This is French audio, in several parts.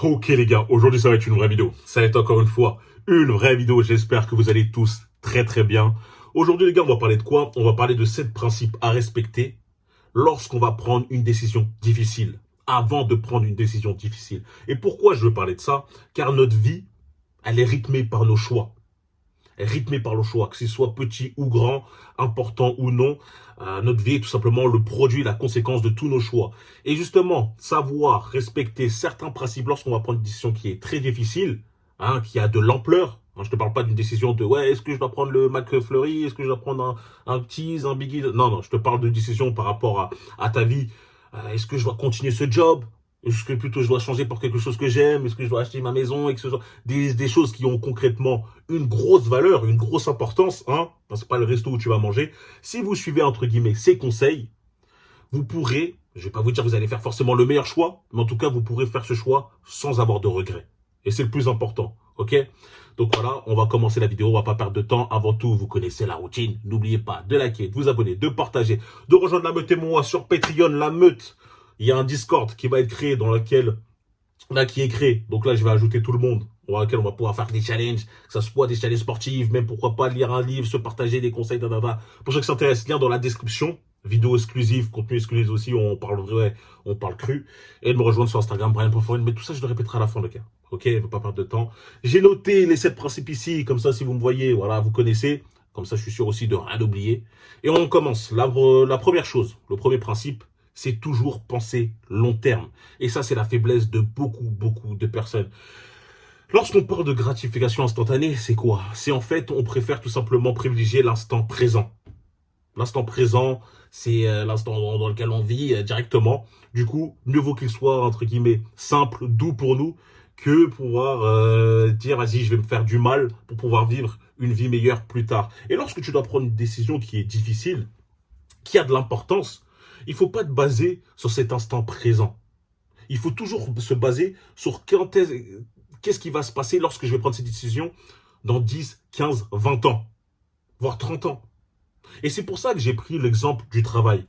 Ok les gars, aujourd'hui ça va être une vraie vidéo. Ça va être encore une fois une vraie vidéo. J'espère que vous allez tous très bien. Aujourd'hui les gars, on va parler de quoi? On va parler de 7 principes à respecter lorsqu'on va prendre une décision difficile. Avant de prendre une décision difficile. Et pourquoi je veux parler de ça? Car notre vie, elle est rythmée par nos choix. Rythmée par le choix, que ce soit petit ou grand, important ou non. Notre vie est tout simplement le produit, la conséquence de tous nos choix. Et justement, savoir respecter certains principes lorsqu'on va prendre une décision qui est très difficile, qui a de l'ampleur. Je te parle pas d'une décision de ouais, est-ce que je dois prendre le McFlurry, est-ce que je dois prendre un petit, un Biggie. Non, je te parle de décision par rapport à ta vie. Est-ce que je dois continuer ce job? Est-ce que plutôt je dois changer pour quelque chose que j'aime? Est-ce que je dois acheter ma maison? Et que ce soit des choses qui ont concrètement une grosse valeur, une grosse importance. C'est pas le resto où tu vas manger. Si vous suivez, entre guillemets, ces conseils, vous pourrez, je vais pas vous dire que vous allez faire forcément le meilleur choix, mais en tout cas, vous pourrez faire ce choix sans avoir de regrets. Et c'est le plus important, ok? Donc voilà, on va commencer la vidéo, on va pas perdre de temps. Avant tout, vous connaissez la routine. N'oubliez pas de liker, de vous abonner, de partager, de rejoindre la meute et moi sur Patreon, la meute. Il y a un Discord qui va être créé qui est créé. Donc là, je vais ajouter tout le monde. Dans lequel on va pouvoir faire des challenges, que ça soit des challenges sportifs, même pourquoi pas lire un livre, se partager des conseils, Pour ceux qui s'intéressent, lien dans la description. Vidéo exclusive, contenu exclusif aussi, on parle vrai, on parle cru. Et de me rejoindre sur Instagram, Brian Poforine. Mais tout ça, je le répéterai à la fin, le gars. Ok, je ne veux pas perdre de temps. J'ai noté les 7 principes ici, comme ça, si vous me voyez, voilà, vous connaissez. Comme ça, je suis sûr aussi de rien oublier. Et on commence. La première chose, le premier principe, c'est toujours penser long terme. Et ça, c'est la faiblesse de beaucoup de personnes. Lorsqu'on parle de gratification instantanée, c'est quoi? C'est en fait, on préfère tout simplement privilégier l'instant présent. L'instant présent, c'est l'instant dans lequel on vit directement. Du coup, mieux vaut qu'il soit, entre guillemets, simple, doux pour nous, que pouvoir dire, vas-y, je vais me faire du mal pour pouvoir vivre une vie meilleure plus tard. Et lorsque tu dois prendre une décision qui est difficile, qui a de l'importance, il ne faut pas te baser sur cet instant présent. Il faut toujours se baser sur qu'est-ce qui va se passer lorsque je vais prendre cette décision dans 10, 15, 20 ans, voire 30 ans. Et c'est pour ça que j'ai pris l'exemple du travail.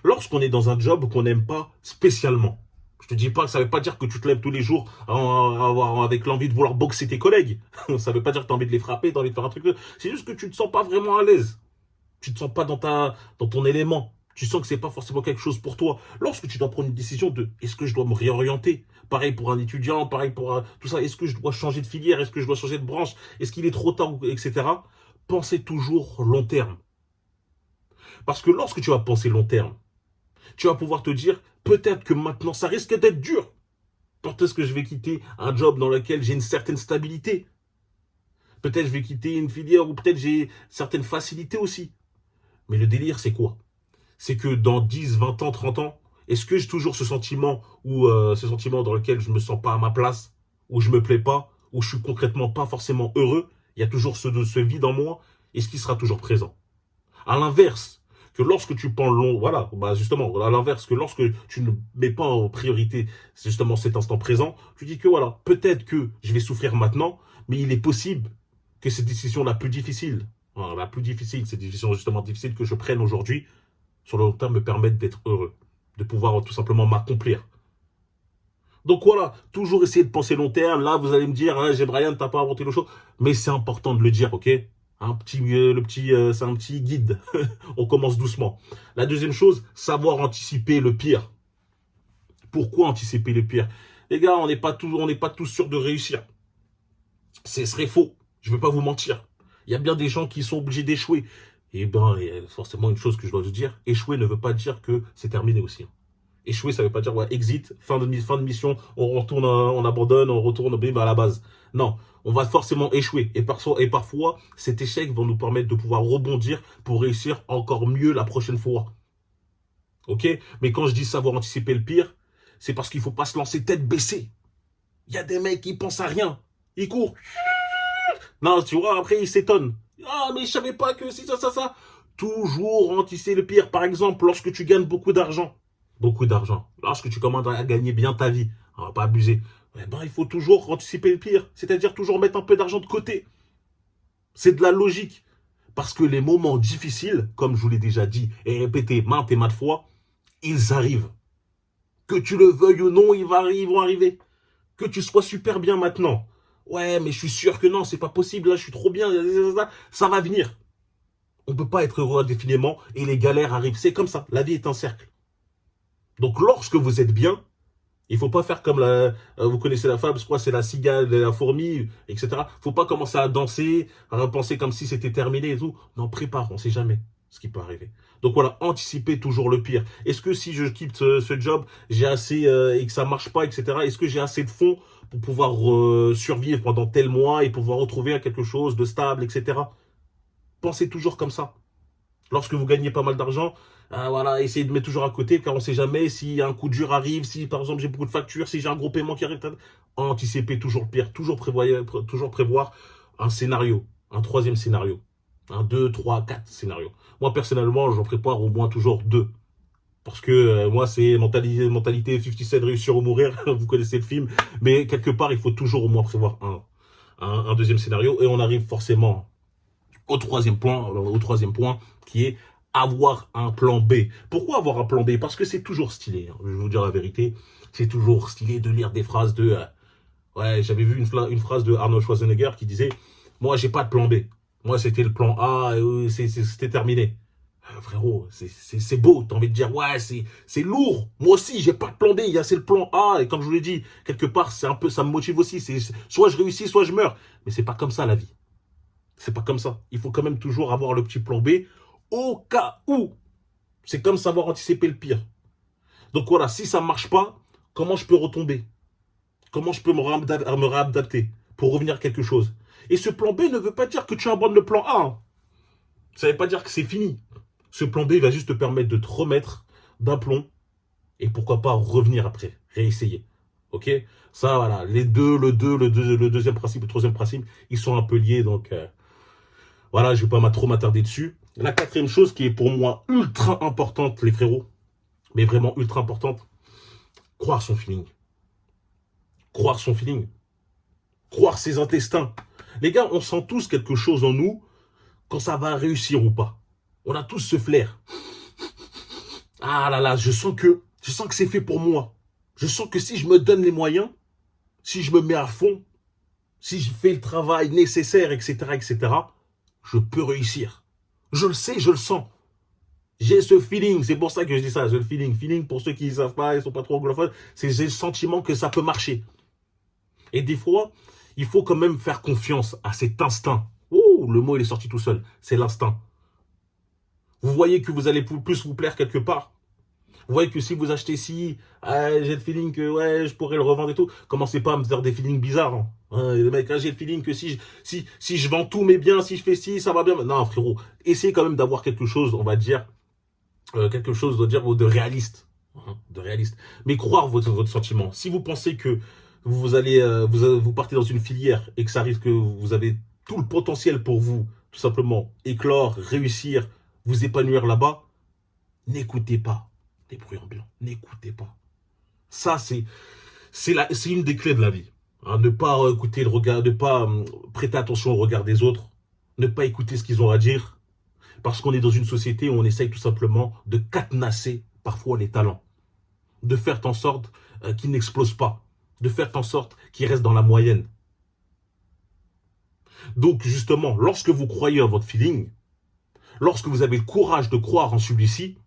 Lorsqu'on est dans un job qu'on n'aime pas spécialement, je te dis pas que ça ne veut pas dire que tu te lèves tous les jours avec l'envie de vouloir boxer tes collègues. Ça ne veut pas dire que tu as envie de les frapper, tu as envie de faire un truc. C'est juste que tu ne te sens pas vraiment à l'aise. Tu ne te sens pas dans ton élément. Tu sens que c'est pas forcément quelque chose pour toi. Lorsque tu dois prendre une décision de est-ce que je dois me réorienter? Pareil pour un étudiant, pareil pour tout ça. Est-ce que je dois changer de filière? Est-ce que je dois changer de branche? Est-ce qu'il est trop tard, etc. Pensez toujours long terme. Parce que lorsque tu vas penser long terme, tu vas pouvoir te dire peut-être que maintenant ça risque d'être dur. Quand est-ce que je vais quitter un job dans lequel j'ai une certaine stabilité? Peut-être je vais quitter une filière où peut-être j'ai certaines facilités aussi. Mais le délire, c'est quoi? C'est que dans 10, 20 ans, 30 ans, est-ce que j'ai toujours ce sentiment dans lequel je ne me sens pas à ma place, où je me plais pas, où je suis concrètement pas forcément heureux? Il y a toujours ce vide en moi. Est-ce qu'il sera toujours présent? À l'inverse, que lorsque tu prends justement, à l'inverse, que lorsque tu ne mets pas en priorité justement cet instant présent, tu dis que voilà, peut-être que je vais souffrir maintenant, mais il est possible que cette décision la plus difficile, cette décision justement difficile que je prenne aujourd'hui, sur le long terme, me permettent d'être heureux, de pouvoir tout simplement m'accomplir. Donc voilà, toujours essayer de penser long terme. Là, vous allez me dire, j'ai Brian, t'as pas inventé le show, mais c'est important de le dire, ok? C'est un petit guide. On commence doucement. La deuxième chose, savoir anticiper le pire. Pourquoi anticiper le pire? Les gars, on n'est pas tous sûrs de réussir. Ce serait faux. Je ne vais pas vous mentir. Il y a bien des gens qui sont obligés d'échouer. Et ben, il y a forcément une chose que je dois te dire. Échouer ne veut pas dire que c'est terminé aussi. Échouer, ça ne veut pas dire ouais, exit, fin de mission, on retourne, on abandonne, on retourne à la base. Non, on va forcément échouer. Et parfois, cet échec va nous permettre de pouvoir rebondir pour réussir encore mieux la prochaine fois. Ok? Mais quand je dis savoir anticiper le pire, c'est parce qu'il ne faut pas se lancer tête baissée. Il y a des mecs qui pensent à rien. Ils courent. Non, tu vois, après, ils s'étonnent. Ah, mais je savais pas que c'est ça. Toujours anticiper le pire. Par exemple, lorsque tu gagnes beaucoup d'argent. Lorsque tu commences à gagner bien ta vie, on va pas abuser, il faut toujours anticiper le pire, c'est-à-dire toujours mettre un peu d'argent de côté. C'est de la logique. Parce que les moments difficiles, comme je vous l'ai déjà dit et répété maintes et maintes fois, ils arrivent. Que tu le veuilles ou non, ils vont arriver. Que tu sois super bien maintenant. Ouais, mais je suis sûr que non, c'est pas possible, là, je suis trop bien. Ça va venir. On ne peut pas être heureux indéfiniment et les galères arrivent. C'est comme ça. La vie est un cercle. Donc, lorsque vous êtes bien, il ne faut pas faire comme vous connaissez la fable, je crois, c'est la cigale, la fourmi, etc. Il ne faut pas commencer à danser, à penser comme si c'était terminé et tout. Non, prépare, on ne sait jamais ce qui peut arriver. Donc voilà, anticipez toujours le pire. Est-ce que si je quitte ce job, j'ai assez, et que ça marche pas, etc., est-ce que j'ai assez de fonds pour pouvoir survivre pendant tel mois et pouvoir retrouver quelque chose de stable, etc. Pensez toujours comme ça. Lorsque vous gagnez pas mal d'argent, voilà, essayez de mettre toujours à côté, car on ne sait jamais si un coup dur arrive, si par exemple j'ai beaucoup de factures, si j'ai un gros paiement qui arrive. Anticipez toujours le pire, toujours prévoir un scénario, un troisième scénario, un 2, 3, 4 scénarios. Moi personnellement, j'en prépare au moins toujours 2. Parce que moi, c'est mentalité 50 Cent, réussir ou mourir, vous connaissez le film, mais quelque part, il faut toujours au moins prévoir un deuxième scénario, et on arrive forcément au troisième point, qui est avoir un plan B. Pourquoi avoir un plan B? Parce que c'est toujours stylé, hein, je vais vous dire la vérité, c'est toujours stylé de lire des phrases de... ouais, j'avais vu une phrase de Arnold Schwarzenegger qui disait « Moi, j'ai pas de plan B. Moi, c'était le plan A, c'était terminé. » Frérot, c'est beau, t'as envie de dire « Ouais, c'est lourd. Moi aussi, j'ai pas de plan B, c'est le plan A. » Et comme je vous l'ai dit, quelque part, c'est un peu, ça me motive aussi. Soit je réussis, soit je meurs. Mais c'est pas comme ça, la vie. C'est pas comme ça. Il faut quand même toujours avoir le petit plan B au cas où. C'est comme savoir anticiper le pire. Donc voilà, si ça ne marche pas, comment je peux retomber? Comment je peux me réadapter pour revenir à quelque chose? Et ce plan B ne veut pas dire que tu abandonnes le plan A. Hein. Ça ne veut pas dire que c'est fini. Ce plan B va juste te permettre de te remettre d'un plomb et pourquoi pas revenir après, réessayer. Ok? Ça, voilà, le deuxième principe, le troisième principe, ils sont un peu liés, donc... voilà, je ne vais pas trop m'attarder dessus. La quatrième chose qui est pour moi ultra importante, les frérots, mais vraiment ultra importante, croire son feeling. Croire son feeling. Croire ses intestins. Les gars, on sent tous quelque chose en nous quand ça va réussir ou pas. On a tous ce flair. Ah là là, je sens que c'est fait pour moi. Je sens que si je me donne les moyens, si je me mets à fond, si je fais le travail nécessaire, etc., je peux réussir. Je le sais, je le sens. J'ai ce feeling, c'est pour ça que je dis ça, j'ai le feeling. Feeling, pour ceux qui ne savent pas, ils ne sont pas trop anglophones, c'est le sentiment que ça peut marcher. Et des fois, il faut quand même faire confiance à cet instinct. Oh, le mot, il est sorti tout seul. C'est l'instinct. Vous voyez que vous allez plus vous plaire quelque part. Vous voyez que si vous achetez ci, j'ai le feeling que ouais, je pourrais le revendre et tout. Commencez pas à me faire des feelings bizarres. Hein. Les mecs, j'ai le feeling que si je vends tous mes biens, si je fais ci, ça va bien. Non, frérot, essayez quand même d'avoir quelque chose, on va dire, quelque chose de réaliste. Hein, de réaliste. Mais croire votre sentiment. Si vous pensez que vous allez, vous partez dans une filière et que ça risque que vous avez tout le potentiel pour vous, tout simplement, éclore, réussir, vous épanouir là-bas, n'écoutez pas les bruits ambiants. N'écoutez pas. Ça, c'est une des clés de la vie. Hein, ne pas écouter le regard, ne pas prêter attention au regard des autres, ne pas écouter ce qu'ils ont à dire, parce qu'on est dans une société où on essaye tout simplement de cadenasser parfois les talents, de faire en sorte qu'ils n'explosent pas, de faire en sorte qu'ils restent dans la moyenne. Donc justement, lorsque vous croyez en votre feeling, lorsque vous avez le courage de croire en celui-ci,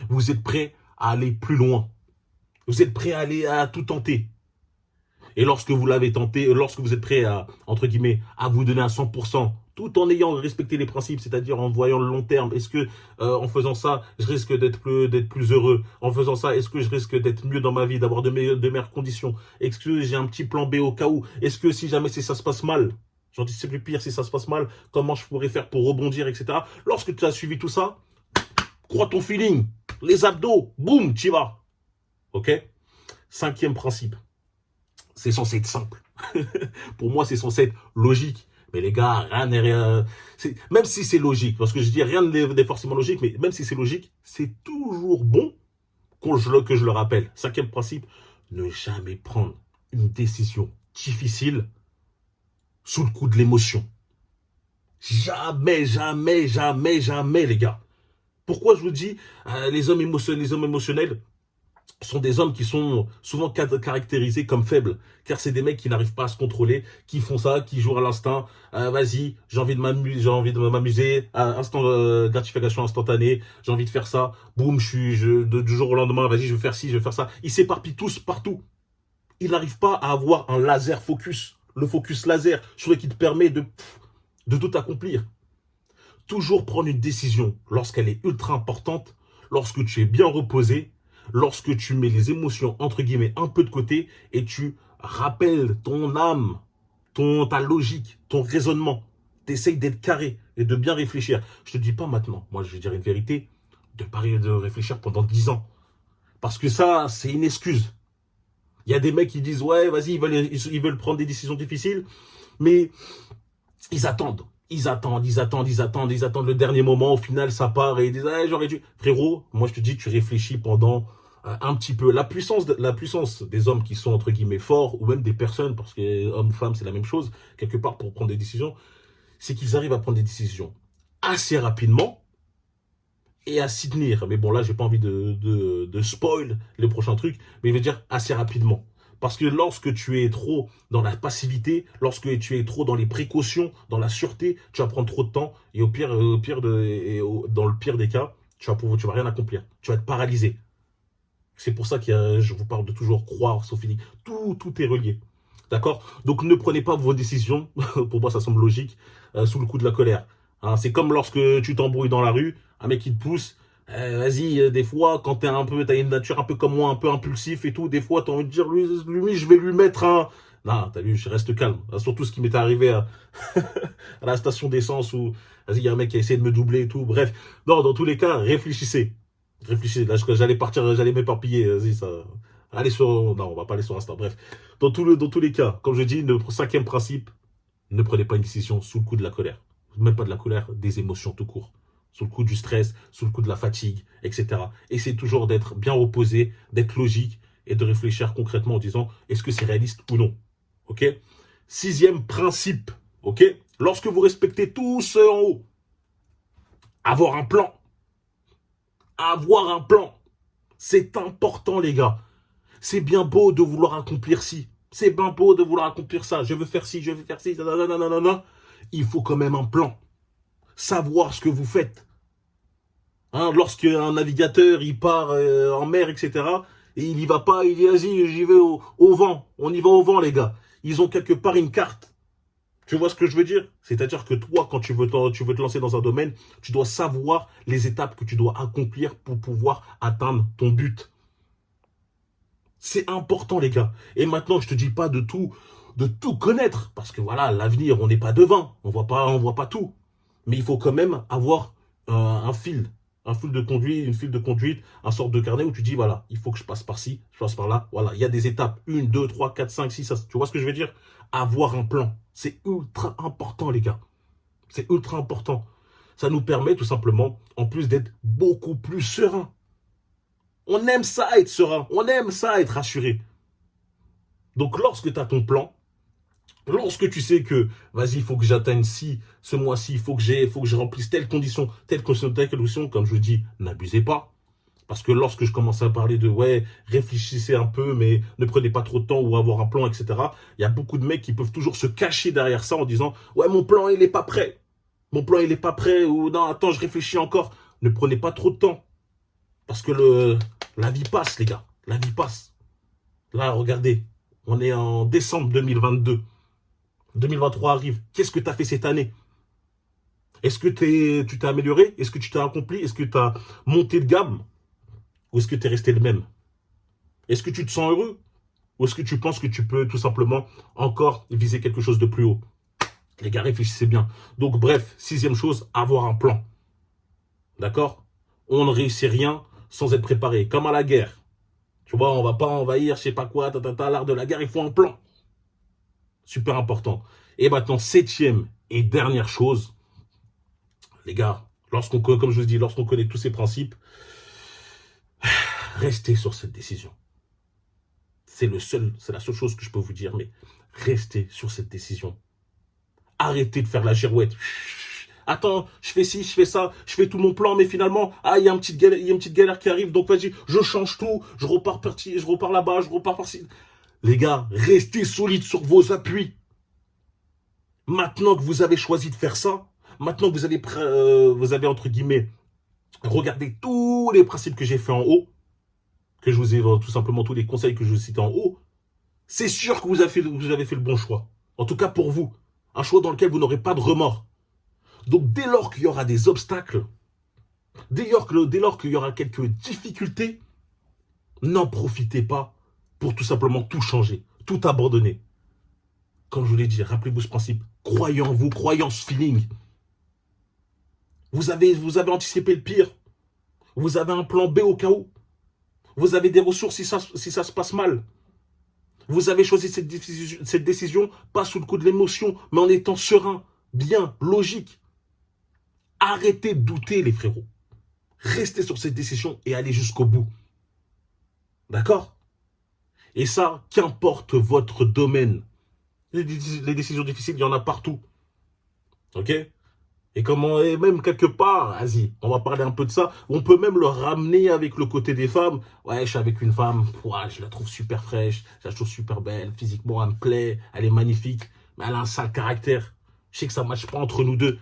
vous êtes prêt à aller plus loin. Vous êtes prêt à aller à tout tenter. Et lorsque vous l'avez tenté, lorsque vous êtes prêt à, entre guillemets, à vous donner à 100%, tout en ayant respecté les principes, c'est-à-dire en voyant le long terme, est-ce que en faisant ça, je risque d'être plus heureux? En faisant ça, est-ce que je risque d'être mieux dans ma vie, d'avoir de meilleures conditions? Est-ce que j'ai un petit plan B au cas où? Est-ce que si jamais ça se passe mal, j'en dis c'est plus pire, si ça se passe mal, comment je pourrais faire pour rebondir, etc. Lorsque tu as suivi tout ça, crois ton feeling, les abdos, boum, tu y vas. Ok? Cinquième principe. C'est censé être simple. Pour moi, c'est censé être logique. Mais les gars, rien n'est rien. Même si c'est logique, parce que je dis rien n'est forcément logique, mais même si c'est logique, c'est toujours bon que je le rappelle. Cinquième principe, ne jamais prendre une décision difficile sous le coup de l'émotion. Jamais, jamais, jamais, jamais, les gars. Pourquoi je vous dis, les hommes émotionnels, sont des hommes qui sont souvent caractérisés comme faibles, car c'est des mecs qui n'arrivent pas à se contrôler, qui font ça, qui jouent à l'instinct. Vas-y, j'ai envie de m'amuser, instant gratification instantanée, j'ai envie de faire ça. Boum, du jour au lendemain, vas-y, je vais faire ci, je vais faire ça. Ils s'éparpillent tous partout. Ils n'arrivent pas à avoir un laser focus, le focus laser, celui qui te permet de tout accomplir. Toujours prendre une décision lorsqu'elle est ultra importante, lorsque tu es bien reposé, lorsque tu mets les émotions, entre guillemets, un peu de côté et tu rappelles ton âme, ta logique, ton raisonnement. Tu essayes d'être carré et de bien réfléchir. Je te dis pas maintenant, moi je vais dire une vérité, de réfléchir pendant 10 ans. Parce que ça, c'est une excuse. Il y a des mecs qui disent, ouais, vas-y, ils veulent prendre des décisions difficiles, mais ils attendent. Ils attendent le dernier moment. Au final, ça part et ils disent, ah, j'aurais dû. Frérot, moi, je te dis, tu réfléchis pendant un petit peu. La puissance des hommes qui sont, entre guillemets, forts, ou même des personnes, parce que hommes, femmes, c'est la même chose, quelque part, pour prendre des décisions, c'est qu'ils arrivent à prendre des décisions assez rapidement et à s'y tenir. Mais bon, là, j'ai pas envie de spoil les prochains trucs, mais je vais dire assez rapidement. Parce que lorsque tu es trop dans la passivité, lorsque tu es trop dans les précautions, dans la sûreté, tu vas prendre trop de temps et dans le pire des cas, tu vas rien accomplir. Tu vas être paralysé. C'est pour ça que je vous parle de toujours croire, Sophie. Tout est relié. D'accord? Donc ne prenez pas vos décisions, pour moi ça semble logique, sous le coup de la colère. Hein, c'est comme lorsque tu t'embrouilles dans la rue, un mec qui te pousse, vas-y, des fois, quand t'as une nature un peu comme moi, un peu impulsif et tout, des fois t'as envie de dire, lui, je vais lui mettre un... Non, t'as vu, je reste calme. Surtout ce qui m'est arrivé à la station d'essence où, vas-y, il y a un mec qui a essayé de me doubler et tout. Bref, non, dans tous les cas, réfléchissez. Réfléchissez. Là, j'allais m'éparpiller. Vas-y, ça... Allez sur... Non, on va pas aller sur Insta. Bref, dans tous les cas, comme je dis, le cinquième principe, ne prenez pas une décision sous le coup de la colère. Même pas de la colère, des émotions tout court. Sous le coup du stress, sous le coup de la fatigue, etc. Essayez toujours d'être bien reposé, d'être logique et de réfléchir concrètement en disant est-ce que c'est réaliste ou non. Ok? Sixième principe. Ok? Lorsque vous respectez tout ce en haut, avoir un plan. Avoir un plan. C'est important, les gars. C'est bien beau de vouloir accomplir ci. C'est bien beau de vouloir accomplir ça. Je veux faire ci, je veux faire ci. Nanana. Il faut quand même un plan. Savoir ce que vous faites. Hein, lorsqu'un navigateur il part en mer, etc., et il y va pas, il dit vas-y, j'y vais au vent. On y va au vent, les gars. Ils ont quelque part une carte. Tu vois ce que je veux dire? C'est-à-dire que toi, quand tu veux te lancer dans un domaine, tu dois savoir les étapes que tu dois accomplir pour pouvoir atteindre ton but. C'est important, les gars. Et maintenant, je te dis pas de tout connaître, parce que voilà, l'avenir, on n'est pas devin, on voit pas tout. Mais il faut quand même avoir un fil une file de conduite, un sorte de carnet où tu dis voilà, il faut que je passe par ci, je passe par là. Voilà, il y a des étapes, 1, 2, 3, 4, 5, 6, tu vois ce que je veux dire? Avoir un plan, c'est ultra important, les gars. C'est ultra important. Ça nous permet tout simplement, en plus d'être beaucoup plus serein. On aime ça être serein, on aime ça être rassuré. Donc lorsque tu as ton plan, lorsque tu sais que, vas-y, il faut que j'atteigne ci, ce mois-ci, il faut que je remplisse telle condition, comme je dis, n'abusez pas. Parce que lorsque je commence à parler de, ouais, réfléchissez un peu, mais ne prenez pas trop de temps ou avoir un plan, etc., il y a beaucoup de mecs qui peuvent toujours se cacher derrière ça en disant, ouais, mon plan, il n'est pas prêt. Mon plan, il n'est pas prêt, ou non, attends, je réfléchis encore. Ne prenez pas trop de temps. Parce que la vie passe, les gars. La vie passe. Là, regardez, on est en décembre 2022. 2023 arrive. Qu'est-ce que tu as fait cette année? Est-ce que tu t'es amélioré? Est-ce que tu t'es accompli? Est-ce que tu as monté de gamme? Ou est-ce que tu es resté le même? Est-ce que tu te sens heureux? Ou est-ce que tu penses que tu peux tout simplement encore viser quelque chose de plus haut? Les gars, réfléchissez bien. Donc bref, sixième chose, avoir un plan. D'accord? On ne réussit rien sans être préparé. Comme à la guerre. Tu vois, on va pas envahir, je sais pas quoi, l'art de la guerre, il faut un plan. Super important. Et maintenant, septième et dernière chose, les gars, comme je vous dis, lorsqu'on connaît tous ces principes, restez sur cette décision. C'est la seule chose que je peux vous dire, mais restez sur cette décision. Arrêtez de faire la girouette. Attends, je fais ci, je fais ça, je fais tout mon plan, mais finalement, il y a une petite galère qui arrive, donc vas-y, je change tout, je repars parti, je repars là-bas, je repars par-ci. Les gars, restez solides sur vos appuis. Maintenant que vous avez choisi de faire ça, maintenant que vous avez entre guillemets, regardé tous les principes que j'ai fait en haut, que je vous ai tout simplement tous les conseils que je vous ai cités en haut, c'est sûr que vous avez fait le bon choix. En tout cas pour vous. Un choix dans lequel vous n'aurez pas de remords. Donc dès lors qu'il y aura des obstacles, dès lors qu'il y aura quelques difficultés, n'en profitez pas pour tout simplement tout changer, tout abandonner. Comme je vous l'ai dit, rappelez-vous ce principe. Croyez en vous, croyez en ce feeling. Vous avez anticipé le pire. Vous avez un plan B au cas où. Vous avez des ressources si ça se passe mal. Vous avez choisi cette décision, pas sous le coup de l'émotion, mais en étant serein, bien, logique. Arrêtez de douter, les frérots. Restez sur cette décision et allez jusqu'au bout. D'accord? Et ça, qu'importe votre domaine. Les décisions difficiles, il y en a partout. Ok? Et même quelque part, vas-y, on va parler un peu de ça. On peut même le ramener avec le côté des femmes. Ouais, je suis avec une femme, ouais, je la trouve super fraîche, je la trouve super belle, physiquement elle me plaît, elle est magnifique, mais elle a un sale caractère. Je sais que ça ne matche pas entre nous deux.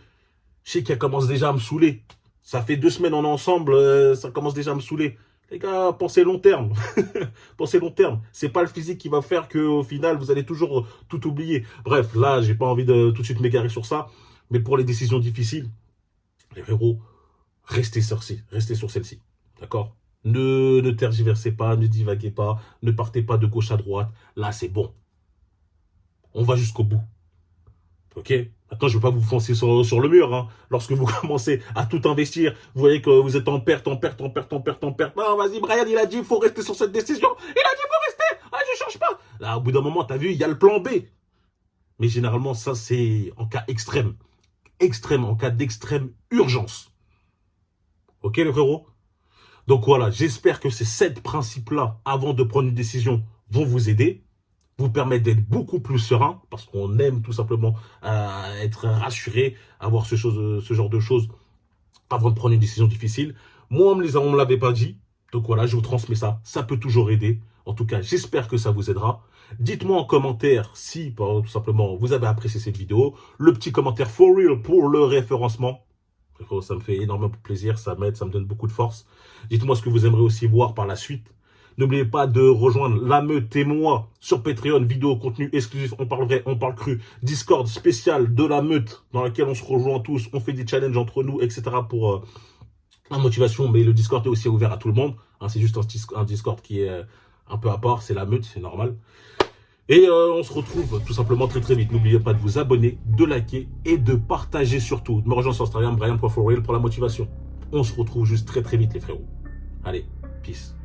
Je sais qu'elle commence déjà à me saouler. Ça fait 2 semaines on est ensemble, ça commence déjà à me saouler. Les gars, pensez long terme. Pensez long terme. C'est pas le physique qui va faire qu'au final, vous allez toujours tout oublier. Bref, là, j'ai pas envie de tout de suite m'égarer sur ça. Mais pour les décisions difficiles, les héros, restez sur celle-ci. D'accord? Ne tergiversez pas, ne divaguez pas, ne partez pas de gauche à droite. Là, c'est bon. On va jusqu'au bout. Ok? Maintenant, je ne veux pas vous foncer sur le mur. Hein. Lorsque vous commencez à tout investir, vous voyez que vous êtes en perte. Non, vas-y, Brian, il a dit, il faut rester sur cette décision. Il a dit, il faut rester. Ah, je ne change pas. Là, au bout d'un moment, tu as vu, il y a le plan B. Mais généralement, ça, c'est en cas extrême. En cas d'extrême urgence. Ok, les frérots? Donc voilà, j'espère que ces 7 principes-là, avant de prendre une décision, vont vous aider, vous permettre d'être beaucoup plus serein, parce qu'on aime tout simplement être rassuré, avoir ce genre de choses avant de prendre une décision difficile. Moi, on ne me l'avait pas dit, donc voilà, je vous transmets ça. Ça peut toujours aider. En tout cas, j'espère que ça vous aidera. Dites-moi en commentaire si, tout simplement, vous avez apprécié cette vidéo. Le petit commentaire for real pour le référencement. Ça me fait énormément plaisir, ça m'aide, ça me donne beaucoup de force. Dites-moi ce que vous aimeriez aussi voir par la suite. N'oubliez pas de rejoindre la meute et moi sur Patreon, vidéo, contenu exclusif, on parle vrai, on parle cru, Discord spécial de la meute dans laquelle on se rejoint tous, on fait des challenges entre nous, etc. pour la motivation. Mais le Discord est aussi ouvert à tout le monde. Hein, c'est juste un Discord qui est un peu à part, c'est la meute, c'est normal. Et on se retrouve tout simplement très vite. N'oubliez pas de vous abonner, de liker et de partager surtout. De me rejoindre sur Instagram, Brian.forreal pour la motivation. On se retrouve juste très vite les frérots. Allez, peace.